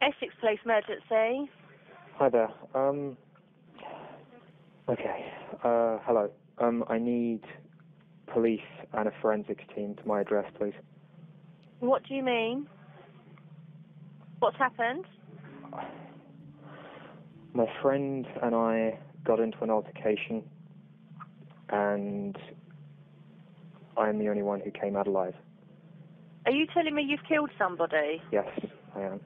Essex Police Emergency. Hi there. Hello. I need police and a forensics team to my address, please. What do you mean? What's happened? My friend and I got into an altercation, and I'm the only one who came out alive. Are you telling me you've killed somebody? Yes, I am.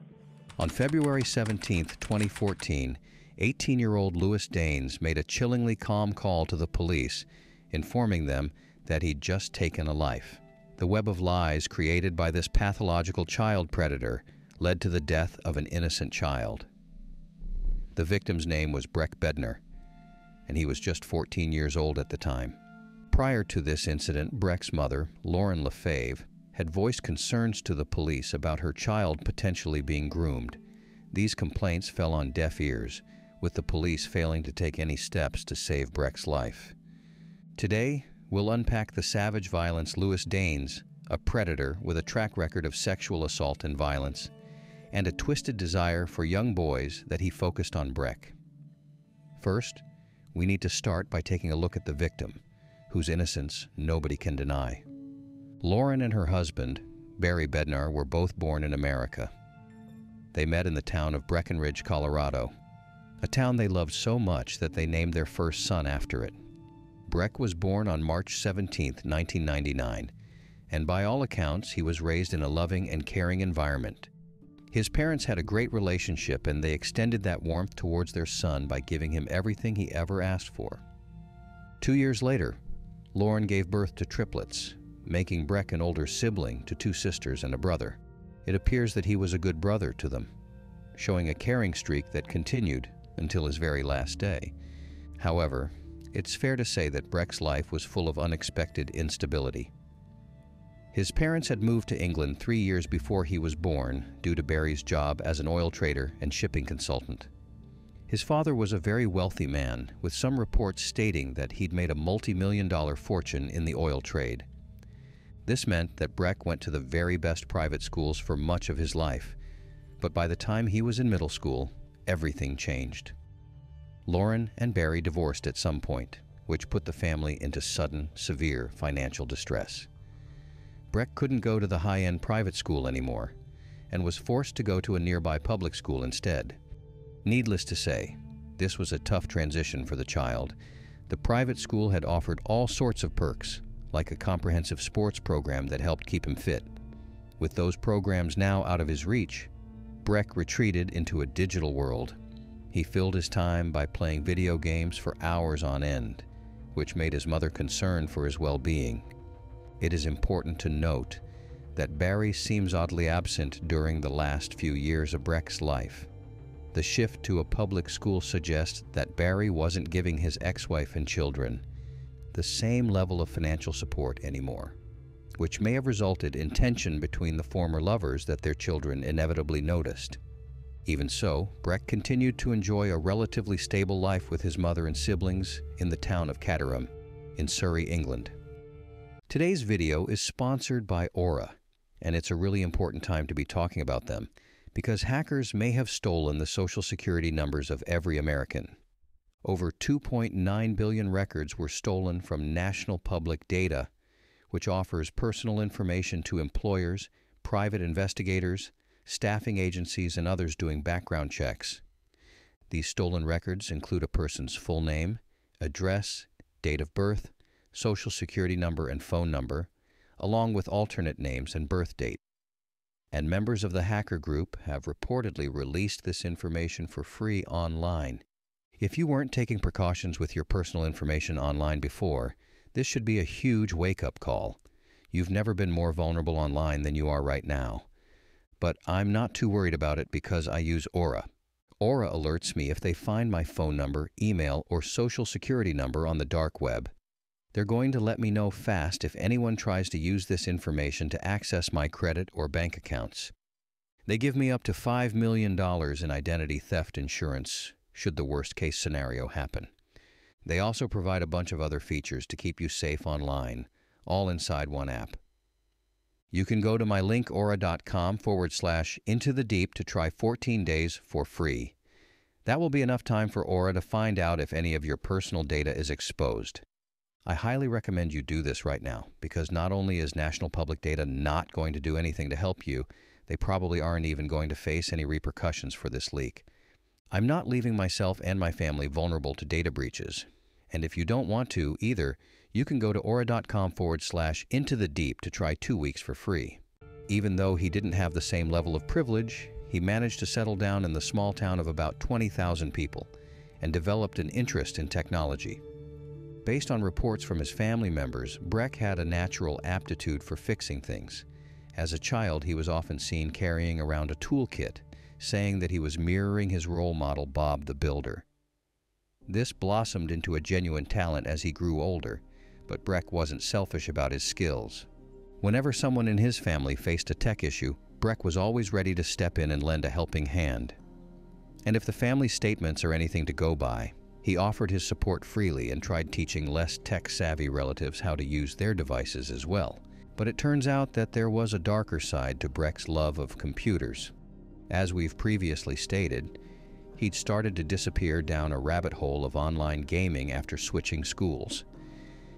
On February 17th, 2014, 18-year-old Lewis Daines made a chillingly calm call to the police, informing them that he'd just taken a life. The web of lies created by this pathological child predator led to the death of an innocent child. The victim's name was Breck Bednar, and he was just 14 years old at the time. Prior to this incident, Breck's mother, Lauren Lefebvre, had voiced concerns to the police about her child potentially being groomed. These complaints fell on deaf ears, with the police failing to take any steps to save Breck's life. Today, we'll unpack the savage violence Lewis Daines, a predator with a track record of sexual assault and violence, and a twisted desire for young boys that he focused on Breck. First, we need to start by taking a look at the victim, whose innocence nobody can deny. Lauren and her husband, Breck Bednar, were both born in America. They met in the town of Breckenridge, Colorado, a town they loved so much that they named their first son after it. Breck was born on March 17, 1999, and by all accounts, he was raised in a loving and caring environment. His parents had a great relationship, and they extended that warmth towards their son by giving him everything he ever asked for. 2 years later, Lauren gave birth to triplets, making Breck an older sibling to 2 sisters and a brother. It appears that he was a good brother to them, showing a caring streak that continued until his very last day. However, it's fair to say that Breck's life was full of unexpected instability. His parents had moved to England 3 years before he was born due to Barry's job as an oil trader and shipping consultant. His father was a very wealthy man, with some reports stating that he'd made a multi-million-dollar fortune in the oil trade. This meant that Breck went to the very best private schools for much of his life, but by the time he was in middle school, everything changed. Lauren and Barry divorced at some point, which put the family into sudden, severe financial distress. Breck couldn't go to the high-end private school anymore, and was forced to go to a nearby public school instead. Needless to say, this was a tough transition for the child. The private school had offered all sorts of perks, like a comprehensive sports program that helped keep him fit. With those programs now out of his reach, Breck retreated into a digital world. He filled his time by playing video games for hours on end, which made his mother concerned for his well-being. It is important to note that Barry seems oddly absent during the last few years of Breck's life. The shift to a public school suggests that Barry wasn't giving his ex-wife and children the same level of financial support anymore, which may have resulted in tension between the former lovers that their children inevitably noticed. Even so, Breck continued to enjoy a relatively stable life with his mother and siblings in the town of Caterham, in Surrey, England. Today's video is sponsored by Aura, and it's a really important time to be talking about them, because hackers may have stolen the social security numbers of every American. Over 2.9 billion records were stolen from National Public Data, which offers personal information to employers, private investigators, staffing agencies, and others doing background checks. These stolen records include a person's full name, address, date of birth, social security number and phone number, along with alternate names and birth date. And members of the hacker group have reportedly released this information for free online. If you weren't taking precautions with your personal information online before, this should be a huge wake-up call. You've never been more vulnerable online than you are right now. But I'm not too worried about it because I use Aura. Aura alerts me if they find my phone number, email, or social security number on the dark web. They're going to let me know fast if anyone tries to use this information to access my credit or bank accounts. They give me up to $5 million in identity theft insurance should the worst-case scenario happen. They also provide a bunch of other features to keep you safe online, all inside one app. You can go to my link aura.com/into the deep to try 14 days for free. That will be enough time for Aura to find out if any of your personal data is exposed. I highly recommend you do this right now, because not only is National Public Data not going to do anything to help you, they probably aren't even going to face any repercussions for this leak. I'm not leaving myself and my family vulnerable to data breaches. And if you don't want to either, you can go to aura.com/into the deep to try 2 weeks for free. Even though he didn't have the same level of privilege, he managed to settle down in the small town of about 20,000 people and developed an interest in technology. Based on reports from his family members, Breck had a natural aptitude for fixing things. As a child, he was often seen carrying around a toolkit, saying that he was mirroring his role model Bob the Builder. This blossomed into a genuine talent as he grew older, but Breck wasn't selfish about his skills. Whenever someone in his family faced a tech issue, Breck was always ready to step in and lend a helping hand. And if the family statements are anything to go by, he offered his support freely and tried teaching less tech-savvy relatives how to use their devices as well. But it turns out that there was a darker side to Breck's love of computers. As we've previously stated, he'd started to disappear down a rabbit hole of online gaming after switching schools.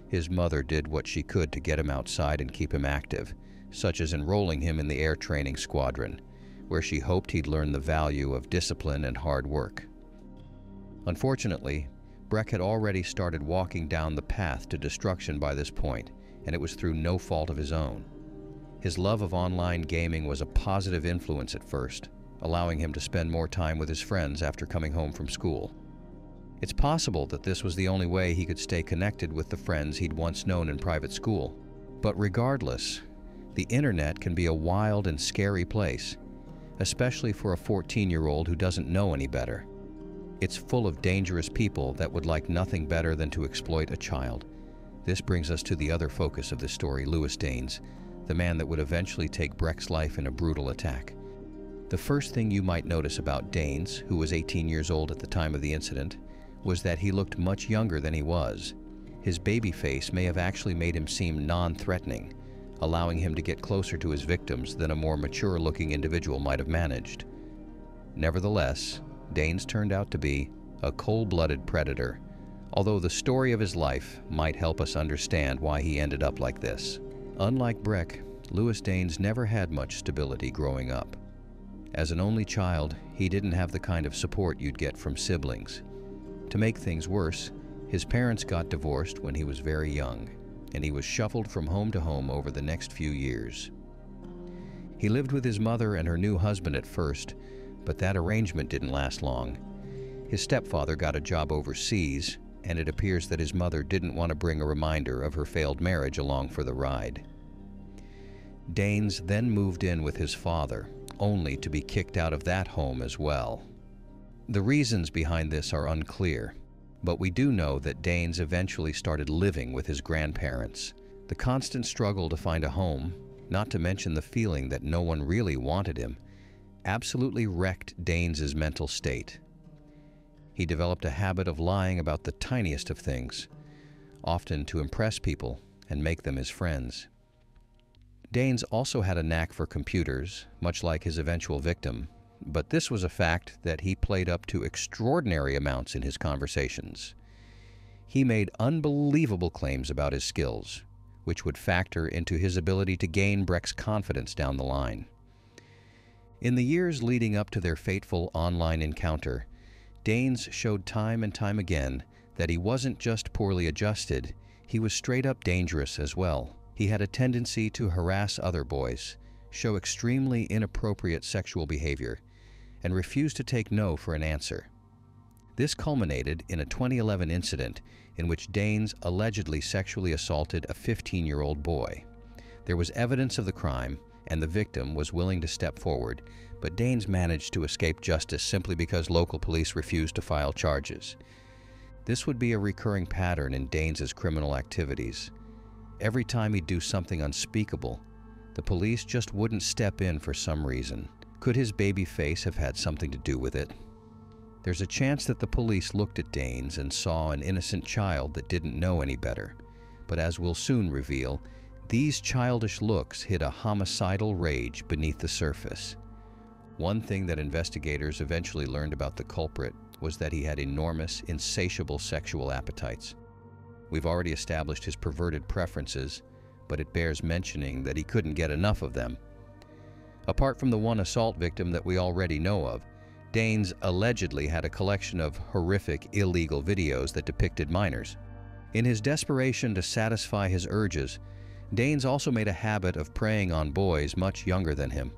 His mother did what she could to get him outside and keep him active, such as enrolling him in the air training squadron, where she hoped he'd learn the value of discipline and hard work. Unfortunately, Breck had already started walking down the path to destruction by this point, and it was through no fault of his own. His love of online gaming was a positive influence at first, allowing him to spend more time with his friends after coming home from school. It's possible that this was the only way he could stay connected with the friends he'd once known in private school. But regardless, the internet can be a wild and scary place, especially for a 14-year-old who doesn't know any better. It's full of dangerous people that would like nothing better than to exploit a child. This brings us to the other focus of this story, Louis Daines, the man that would eventually take Breck's life in a brutal attack. The first thing you might notice about Daines, who was 18 years old at the time of the incident, was that he looked much younger than he was. His baby face may have actually made him seem non-threatening, allowing him to get closer to his victims than a more mature-looking individual might have managed. Nevertheless, Daines turned out to be a cold-blooded predator, although the story of his life might help us understand why he ended up like this. Unlike Breck, Louis Daines never had much stability growing up. As an only child, he didn't have the kind of support you'd get from siblings. To make things worse, his parents got divorced when he was very young, and he was shuffled from home to home over the next few years. He lived with his mother and her new husband at first, but that arrangement didn't last long. His stepfather got a job overseas, and it appears that his mother didn't want to bring a reminder of her failed marriage along for the ride. Daines then moved in with his father, only to be kicked out of that home as well. The reasons behind this are unclear, but we do know that Daines eventually started living with his grandparents. The constant struggle to find a home, not to mention the feeling that no one really wanted him, absolutely wrecked Daines' mental state. He developed a habit of lying about the tiniest of things, often to impress people and make them his friends. Daines also had a knack for computers, much like his eventual victim, but this was a fact that he played up to extraordinary amounts in his conversations. He made unbelievable claims about his skills, which would factor into his ability to gain Breck's confidence down the line. In the years leading up to their fateful online encounter, Daines showed time and time again that he wasn't just poorly adjusted, he was straight up dangerous as well. He had a tendency to harass other boys, show extremely inappropriate sexual behavior, and refuse to take no for an answer. This culminated in a 2011 incident in which Daines allegedly sexually assaulted a 15-year-old boy. There was evidence of the crime, and the victim was willing to step forward, but Daines managed to escape justice simply because local police refused to file charges. This would be a recurring pattern in Daines' criminal activities. Every time he'd do something unspeakable, the police just wouldn't step in for some reason. Could his baby face have had something to do with it? There's a chance that the police looked at Daines and saw an innocent child that didn't know any better. But as we'll soon reveal, These childish looks hid a homicidal rage beneath the surface. One thing that investigators eventually learned about the culprit was that he had enormous, insatiable sexual appetites. We've already established his perverted preferences, but it bears mentioning that he couldn't get enough of them. Apart from the one assault victim that we already know of, Danes allegedly had a collection of horrific, illegal videos that depicted minors. In his desperation to satisfy his urges, Danes also made a habit of preying on boys much younger than him.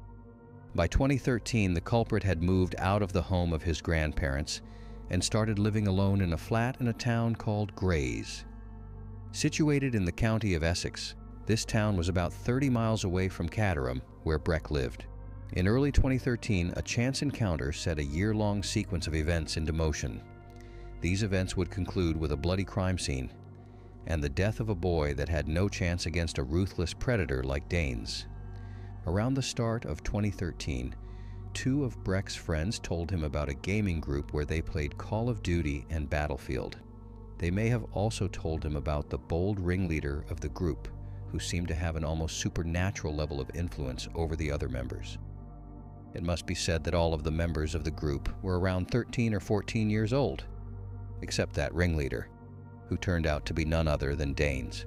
By 2013, the culprit had moved out of the home of his grandparents and started living alone in a flat in a town called Grays. Situated in the county of Essex, this town was about 30 miles away from Caterham, where Breck lived. In early 2013, a chance encounter set a year-long sequence of events into motion. These events would conclude with a bloody crime scene and the death of a boy that had no chance against a ruthless predator like Danes. Around the start of 2013, two of Breck's friends told him about a gaming group where they played Call of Duty and Battlefield. They may have also told him about the bold ringleader of the group, who seemed to have an almost supernatural level of influence over the other members. It must be said that all of the members of the group were around 13 or 14 years old, except that ringleader, who turned out to be none other than Danes.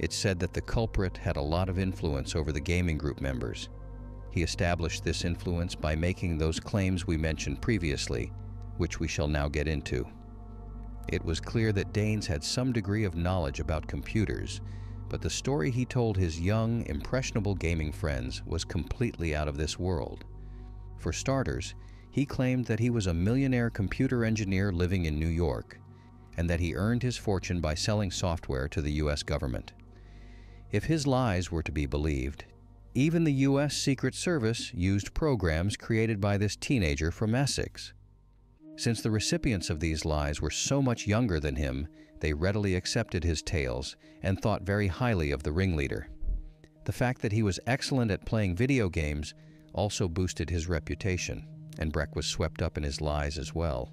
It's said that the culprit had a lot of influence over the gaming group members. He established this influence by making those claims we mentioned previously, which we shall now get into. It was clear that Danes had some degree of knowledge about computers, but the story he told his young, impressionable gaming friends was completely out of this world. For starters, he claimed that he was a millionaire computer engineer living in New York, and that he earned his fortune by selling software to the U.S. government. If his lies were to be believed, even the U.S. Secret Service used programs created by this teenager from Essex. Since the recipients of these lies were so much younger than him, they readily accepted his tales and thought very highly of the ringleader. The fact that he was excellent at playing video games also boosted his reputation, and Breck was swept up in his lies as well.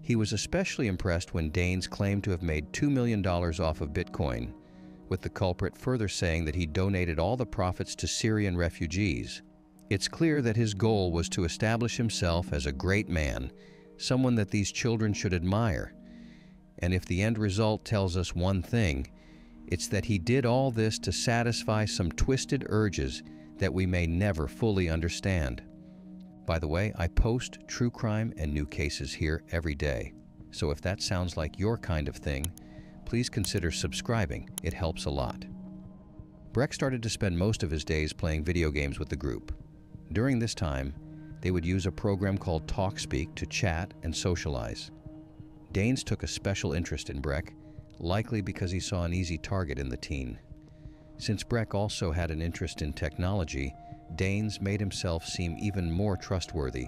He was especially impressed when Danes claimed to have made $2 million off of Bitcoin, with the culprit further saying that he donated all the profits to Syrian refugees. It's clear that his goal was to establish himself as a great man, someone that these children should admire. And if the end result tells us one thing, it's that he did all this to satisfy some twisted urges that we may never fully understand. By the way, I post true crime and new cases here every day, so if that sounds like your kind of thing, please consider subscribing. It helps a lot. Breck started to spend most of his days playing video games with the group. During this time, they would use a program called TalkSpeak to chat and socialize. Danes took a special interest in Breck, likely because he saw an easy target in the teen. Since Breck also had an interest in technology, Danes made himself seem even more trustworthy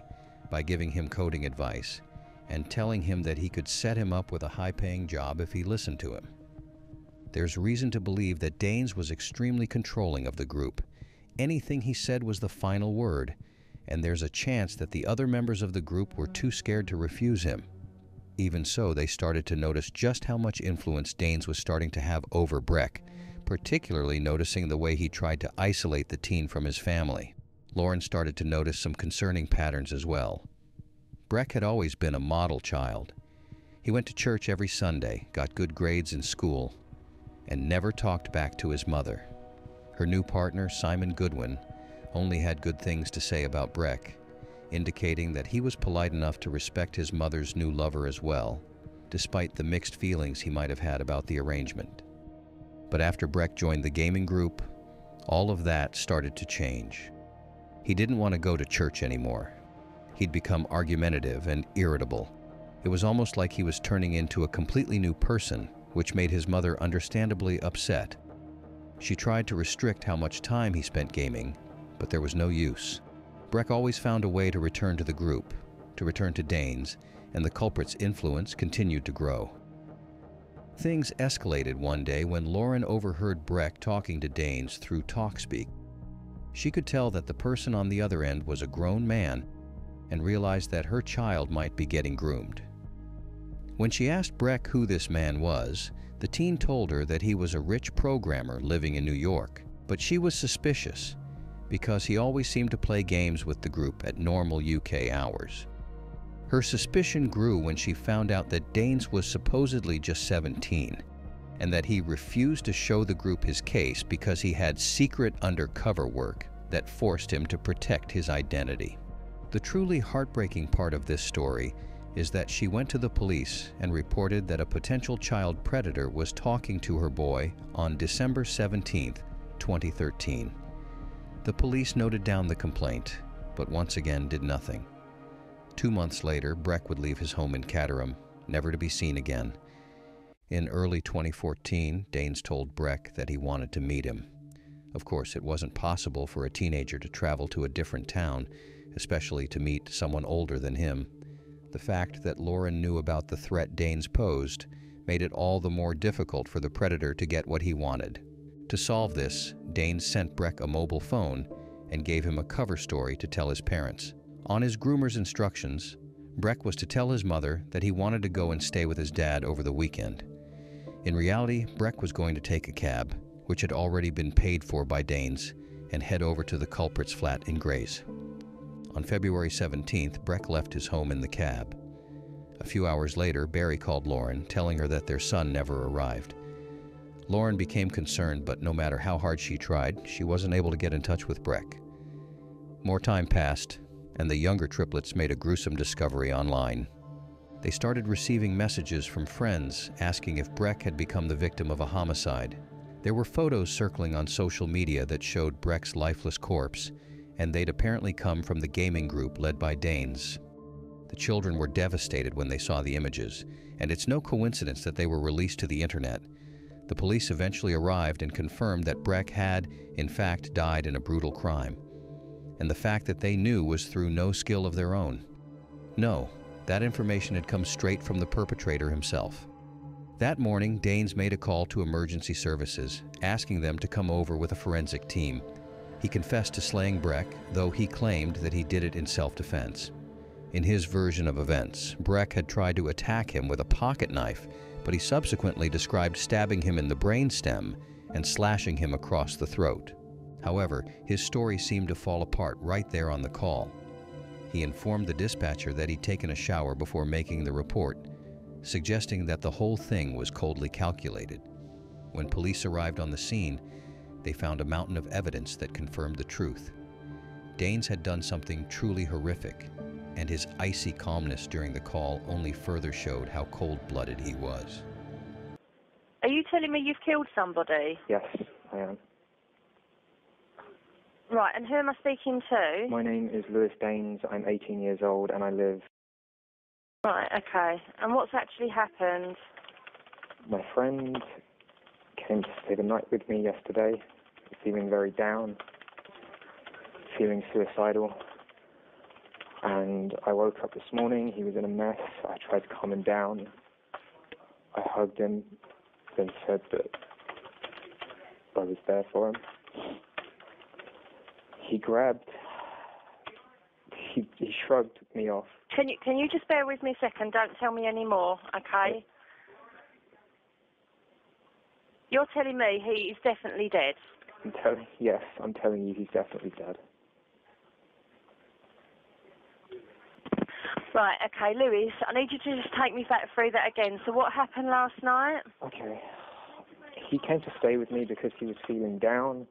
by giving him coding advice and telling him that he could set him up with a high-paying job if he listened to him. There's reason to believe that Danes was extremely controlling of the group. Anything he said was the final word, and there's a chance that the other members of the group were too scared to refuse him. Even so, they started to notice just how much influence Danes was starting to have over Breck, particularly noticing the way he tried to isolate the teen from his family. Lauren started to notice some concerning patterns as well. Breck had always been a model child. He went to church every Sunday, got good grades in school, and never talked back to his mother. Her new partner, Simon Goodwin, only had good things to say about Breck, indicating that he was polite enough to respect his mother's new lover as well, despite the mixed feelings he might have had about the arrangement. But after Breck joined the gaming group, all of that started to change. He didn't want to go to church anymore. He'd become argumentative and irritable. It was almost like he was turning into a completely new person, which made his mother understandably upset. She tried to restrict how much time he spent gaming, but there was no use. Breck always found a way to return to the group, to return to Danes, and the culprit's influence continued to grow. Things escalated one day when Lauren overheard Breck talking to Danes through TalkSpeak. She could tell that the person on the other end was a grown man and realized that her child might be getting groomed. When she asked Breck who this man was, The teen told her that he was a rich programmer living in New York, but she was suspicious because he always seemed to play games with the group at normal UK hours. Her suspicion grew when she found out that Danes was supposedly just 17 and that he refused to show the group his case because he had secret undercover work that forced him to protect his identity. The truly heartbreaking part of this story is that she went to the police and reported that a potential child predator was talking to her boy on December 17, 2013. The police noted down the complaint, but once again did nothing. 2 months later, Breck would leave his home in Caterham, never to be seen again. In early 2014, Danes told Breck that he wanted to meet him. Of course, it wasn't possible for a teenager to travel to a different town, especially to meet someone older than him. The fact that Lauren knew about the threat Danes posed made it all the more difficult for the predator to get what he wanted. To solve this, Danes sent Breck a mobile phone and gave him a cover story to tell his parents. On his groomer's instructions, Breck was to tell his mother that he wanted to go and stay with his dad over the weekend. In reality, Breck was going to take a cab, which had already been paid for by Danes, and head over to the culprit's flat in Grays. On February 17th, Breck left his home in the cab. A few hours later, Barry called Lauren, telling her that their son never arrived. Lauren became concerned, but no matter how hard she tried, she wasn't able to get in touch with Breck. More time passed, and the younger triplets made a gruesome discovery online. They started receiving messages from friends asking if Breck had become the victim of a homicide. There were photos circling on social media that showed Breck's lifeless corpse, and they'd apparently come from the gaming group led by Danes. The children were devastated when they saw the images, and it's no coincidence that they were released to the internet. The police eventually arrived and confirmed that Breck had, in fact, died in a brutal crime. And the fact that they knew was through no skill of their own. No, that information had come straight from the perpetrator himself. That morning, Danes made a call to emergency services, asking them to come over with a forensic team. He confessed to slaying Breck, though he claimed that he did it in self-defense. In his version of events, Breck had tried to attack him with a pocket knife, but he subsequently described stabbing him in the brainstem and slashing him across the throat. However, his story seemed to fall apart right there on the call. He informed the dispatcher that he'd taken a shower before making the report, suggesting that the whole thing was coldly calculated. When police arrived on the scene, they found a mountain of evidence that confirmed the truth. Danes had done something truly horrific, and his icy calmness during the call only further showed how cold-blooded he was. Are you telling me you've killed somebody? Yes, I am. Right, and who am I speaking to? My name is Lewis Danes. I'm 18 years old and I live... Right, okay. And what's actually happened? My friend came to stay the night with me yesterday, feeling very down, feeling suicidal. And I woke up this morning, he was in a mess. I tried to calm him down. I hugged him, then said that I was there for him. He shrugged me off. Can you just bear with me a second? Don't tell me any more, okay? You're telling me he is definitely dead? Yes, I'm telling you he's definitely dead. Right, okay, Lewis, I need you to just take me back through that again. So what happened last night? Okay. He came to stay with me because he was feeling down.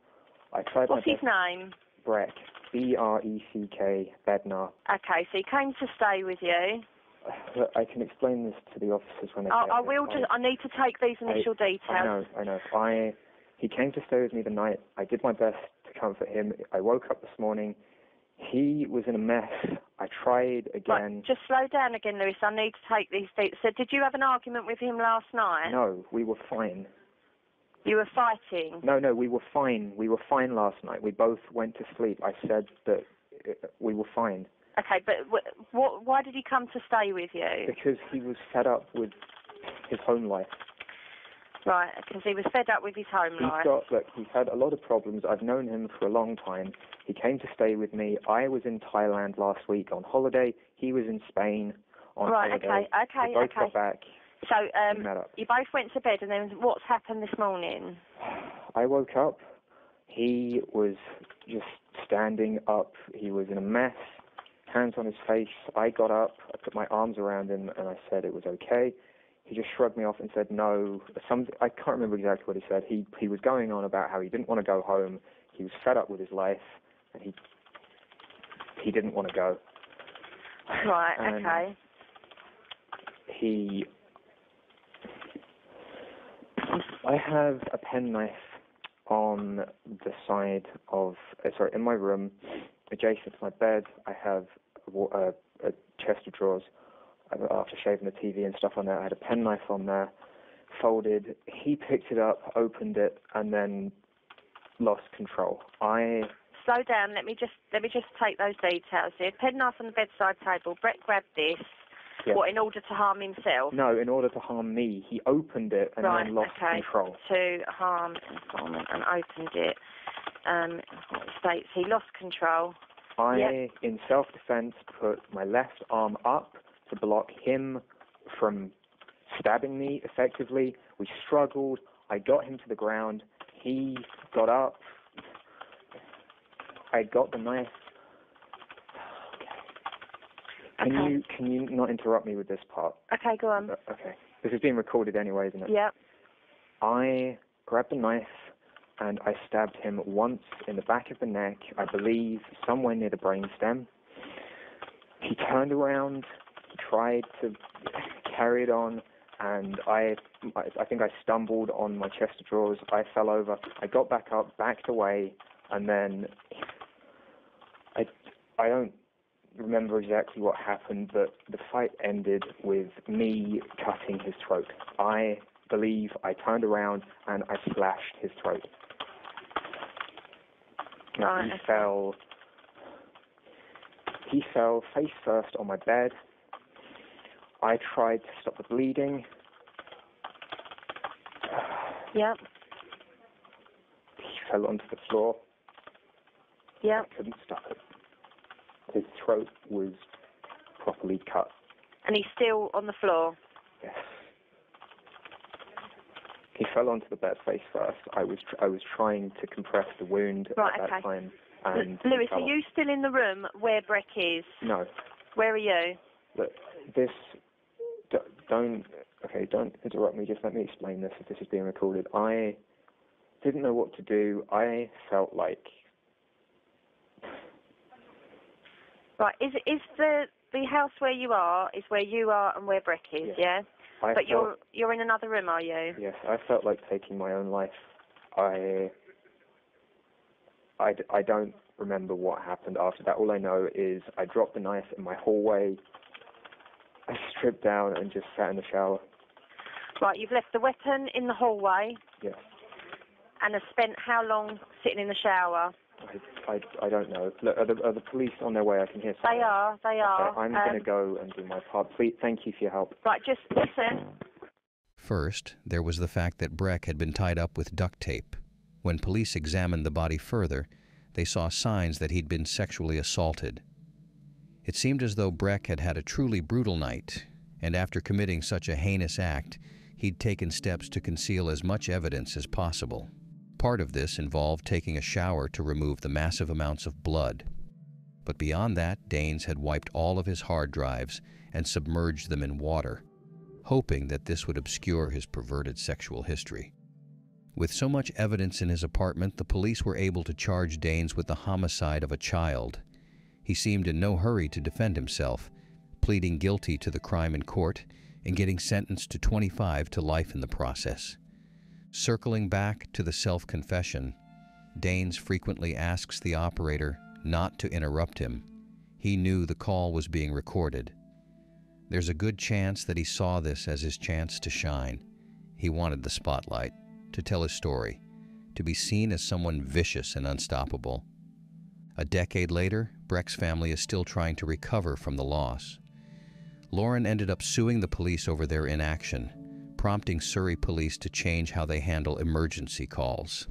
I tried What's my his best. name? Breck. B-R-E-C-K, Bednar. Okay, so he came to stay with you. I can explain this to the officers when they get I there. will just, I need to take these initial details. I know. He came to stay with me the night. I did my best to comfort him. I woke up this morning. He was in a mess. I tried again. Right, just slow down again, Lewis. I need to take these details. So did you have an argument with him last night? No, we were fine. You were fighting? No, we were fine. We were fine last night. We both went to sleep. I said that we were fine. Okay, but why did he come to stay with you? Because he was fed up with his home life. Right, because he was fed up with his home life. He's had a lot of problems. I've known him for a long time. He came to stay with me. I was in Thailand last week on holiday. He was in Spain on holiday. Okay. We both got back. So we met up. you both went to bed, and then what's happened this morning? I woke up. He was just standing up. He was in a mess, hands on his face. I got up. I put my arms around him, and I said it was okay. He just shrugged me off and said no. I can't remember exactly what he said. He was going on about how he didn't want to go home. He was fed up with his life, and he didn't want to go. Right, And okay. I have a penknife on the side of, in my room, adjacent to my bed. I have a chest of drawers. After shaving the TV and stuff on there, I had a penknife on there, folded. He picked it up, opened it, and then lost control. Slow down. Let me just take those details here. Penknife on the bedside table. Breck grabbed this. Yes. What, in order to harm himself? No, in order to harm me. He opened it and then lost control. To harm informant and opened it. It states he lost control. In self-defense, put my left arm up to block him from stabbing me effectively. We struggled. I got him to the ground. He got up. I got the knife. Can you not interrupt me with this part? Okay, go on. Okay. This is being recorded anyway, isn't it? Yep. I grabbed the knife and I stabbed him once in the back of the neck, I believe somewhere near the brainstem. He turned around, he tried to carry it on, and I think I stumbled on my chest of drawers. I fell over. I got back up, backed away, and then I don't remember exactly what happened, but the fight ended with me cutting his throat. I believe I turned around and I slashed his throat. Right. He fell face first on my bed. I tried to stop the bleeding. Yep. He fell onto the floor. Yep. I couldn't stop it. His throat was properly cut. And he's still on the floor? Yes. He fell onto the bed face first. I was trying to compress the wound at that time. And Lewis, are you still in the room where Breck is? No. Where are you? Look, don't interrupt me. Just let me explain this if this is being recorded. I didn't know what to do. I felt like... Right, is the house where you are is where you are and where Breck is, yeah? But you're in another room, are you? Yes, I felt like taking my own life. I don't remember what happened after that. All I know is I dropped the knife in my hallway. I stripped down and just sat in the shower. Right, you've left the weapon in the hallway. Yes. And have spent how long sitting in the shower? I don't know. Look, are the police on their way? I can hear something. They are. Okay, I'm going to go and do my part. Please, thank you for your help. Right, just listen. First, there was the fact that Breck had been tied up with duct tape. When police examined the body further, they saw signs that he'd been sexually assaulted. It seemed as though Breck had had a truly brutal night, and after committing such a heinous act, he'd taken steps to conceal as much evidence as possible. Part of this involved taking a shower to remove the massive amounts of blood. But beyond that, Danes had wiped all of his hard drives and submerged them in water, hoping that this would obscure his perverted sexual history. With so much evidence in his apartment, the police were able to charge Danes with the homicide of a child. He seemed in no hurry to defend himself, pleading guilty to the crime in court and getting sentenced to 25 to life in the process. Circling back to the self-confession, Danes frequently asks the operator not to interrupt him. He knew the call was being recorded. There's a good chance that he saw this as his chance to shine. He wanted the spotlight, to tell his story, to be seen as someone vicious and unstoppable. A decade later, Breck's family is still trying to recover from the loss. Lauren ended up suing the police over their inaction, prompting Surrey police to change how they handle emergency calls.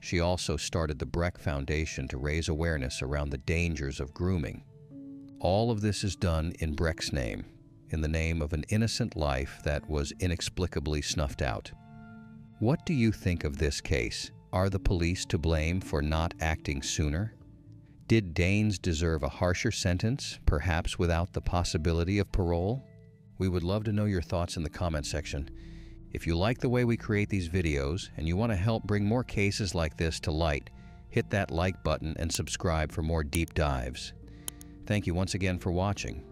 She also started the Breck Foundation to raise awareness around the dangers of grooming. All of this is done in Breck's name, in the name of an innocent life that was inexplicably snuffed out. What do you think of this case? Are the police to blame for not acting sooner? Did Danes deserve a harsher sentence, perhaps without the possibility of parole? We would love to know your thoughts in the comment section. If you like the way we create these videos and you want to help bring more cases like this to light, hit that like button and subscribe for more deep dives. Thank you once again for watching.